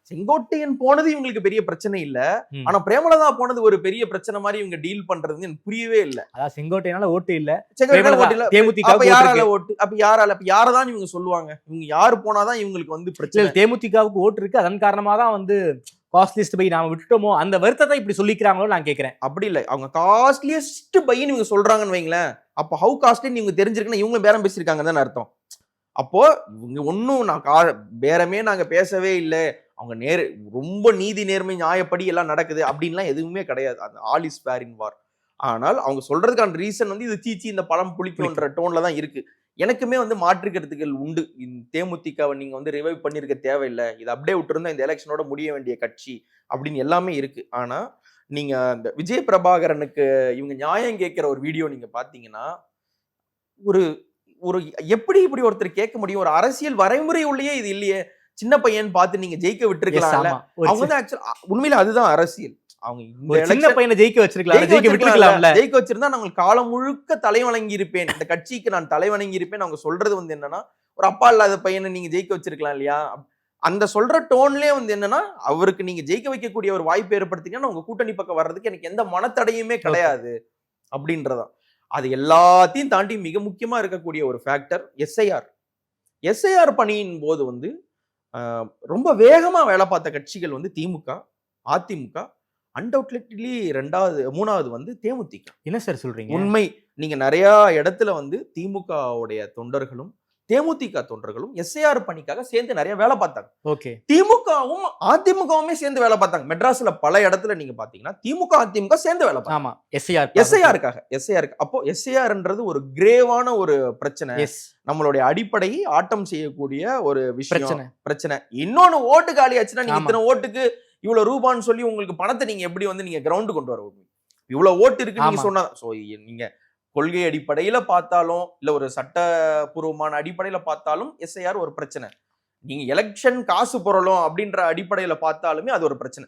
செங்கோட்டையன் போனது இவங்களுக்கு பெரிய பிரச்சனை இல்ல. ஆனா பிரேமலதா போனது ஒரு பெரிய பிரச்சனை மாதிரி இவங்க டீல் பண்றது எனக்கு புரியவே இல்ல. அதான் செங்கோட்டையனால ஓட்டு இல்ல, செங்கோட்டையன் ஓட்டு இல்ல. தேமுதிக அப்ப யாரால ஓட்டு? அப்ப யாரதான் இவங்க சொல்லுவாங்க? இவங்க யாரு போனாதான் இவங்களுக்கு வந்து பிரச்சனை? தேமுதிகவுக்கு ஓட்டு இருக்கு, அதன் காரணமா தான் வந்து காஸ்ட்லிஸ்ட் பை நாம விட்டுட்டோமோ அந்த வருத்தத்தை இப்படி சொல்லிக்கிறாங்களோ நான் கேட்கிறேன். அப்படி இல்ல, அவங்க காஸ்ட்லியஸ்ட் பைன்னு இவங்க சொல்றாங்கன்னு வைங்களேன். அப்ப ஹவு காஸ்ட்லின்னு இவங்க தெரிஞ்சிருக்குன்னா இவங்களும் பேரம் பேசிருக்காங்க தானே அர்த்தம். அப்போ இவங்க ஒன்னும் பேரமே நாங்க பேசவே இல்லை, அவங்க ரொம்ப நீதி நேர்மை நியாயப்படி எல்லாம் நடக்குது அப்படின்லாம் எதுவுமே கிடையாது. அந்த ஆல் இஸ் ஃபேர் இன் வார். ஆனால் அவங்க சொல்றதுக்கான ரீசன் வந்து இது சீச்சி இந்த பழம் புளிக்கும்ன்ற டோன்ல தான் இருக்கு. எனக்குமே வந்து மாற்றுக்கிறதுகள் உண்டு. தேமுதிகவை நீங்க வந்து ரிவைவ் பண்ணிருக்க தேவையில்லை, இது அப்படியே விட்டுருந்தா இந்த எலெக்ஷனோட முடிய வேண்டிய கட்சி அப்படின்னு எல்லாமே இருக்கு. ஆனா நீங்க அந்த விஜய் பிரபாகரனுக்கு இவங்க நியாயம் கேட்கிற ஒரு வீடியோ நீங்க பாத்தீங்கன்னா, ஒரு ஒரு எப்படி இப்படி ஒருத்தர் கேட்க முடியும்? ஒரு அரசியல் வரைமுறை உள்ளே இது இல்லையே. சின்ன பையன் பார்த்து நீங்க ஜெயிக்க விட்டுருக்கலாம்ல. அவங்க வந்து ஆக்சுவலா உண்மையில அதுதான் அரசியல். அவங்க இந்த சின்ன பையனை ஜெயிக்க வச்சிருக்கலாம், ஜெயிக்க விட்டுருக்கலாம்ல. ஜெயிக்க வச்சிருந்தா நான் காலம் முழுக்க தலைவணங்கி இருப்பேன், இந்த கட்சிக்கு நான் தலைவணங்கி இருப்பேன். அவங்க சொல்றது வந்து என்னன்னா, ஒரு அப்பா இல்லாத பையனை நீங்க ஜெயிக்க வச்சிருக்கலாம் இல்லையா? அந்த சொல்ற டோன்லயே வந்து என்னன்னா, அவருக்கு நீங்க ஜெயிக்க வைக்கக்கூடிய ஒரு வாய்ப்பு ஏற்படுத்திங்கன்னா உங்க கூட்டணி பக்கம் வர்றதுக்கு எனக்கு எந்த மனத்தடையுமே கிடையாது அப்படின்றதான். அது எல்லாத்தையும் தாண்டி மிக முக்கியமா இருக்கக்கூடிய ஒரு ஃபேக்டர் எஸ்ஐஆர் பணியின் போது வந்து ரொம்ப வேகமா வேலை பார்த்த கட்சிகள் வந்து திமுக, அதிமுக, அன்டவுட்லி மூணாவது வந்து தேமுதிக. என்ன சார் சொல்றீங்க? உண்மை. நீங்க நிறைய இடத்துல வந்து திமுகவுடைய தொண்டர்களும் தேமுதிக தொண்டர்களும் எஸ்ஐஆர் பணிக்காக சேர்ந்து நிறைய வேலை பார்த்தாங்க. ஓகே. திமுகவும் அதிமுகவுமே சேர்ந்து வேலை பார்த்தாங்க. மெட்ராஸ்ல பல இடத்துல நீங்க பாத்தீங்கன்னா திமுக அதிமுக சேர்ந்து வேலை பார்த்தாங்க. ஆமா, எஸ்ஐஆர். அப்போ எஸ்ஐஆர்ன்றது ஒரு கிரேவான ஒரு பிரச்சனை. நம்மளுடைய அடிப்படையை ஆட்டம் செய்யக்கூடிய ஒரு விஷயம், பிரச்சனை. இன்னொன்னு ஓட்டு காலி ஆச்சுன்னா நீங்க இத்தனை ஓட்டுக்கு இவ்வளவு ரூபான்னு சொல்லி உங்களுக்கு பணத்தை நீங்க எப்படி வந்து நீங்க கிரவுண்ட் கொண்டு வர முடியும்? இவ்வளவு ஓட்டு இருக்கு நீங்க சொன்னா. சோ நீங்க கொள்கை அடிப்படையில பார்த்தாலும் இல்ல ஒரு சட்டபூர்வமான அடிப்படையில பார்த்தாலும் எஸ்ஐஆர் ஒரு பிரச்சனை. நீங்க எலெக்ஷன் காசு பொருளும் அப்படின்ற அடிப்படையில பார்த்தாலுமே அது ஒரு பிரச்சனை.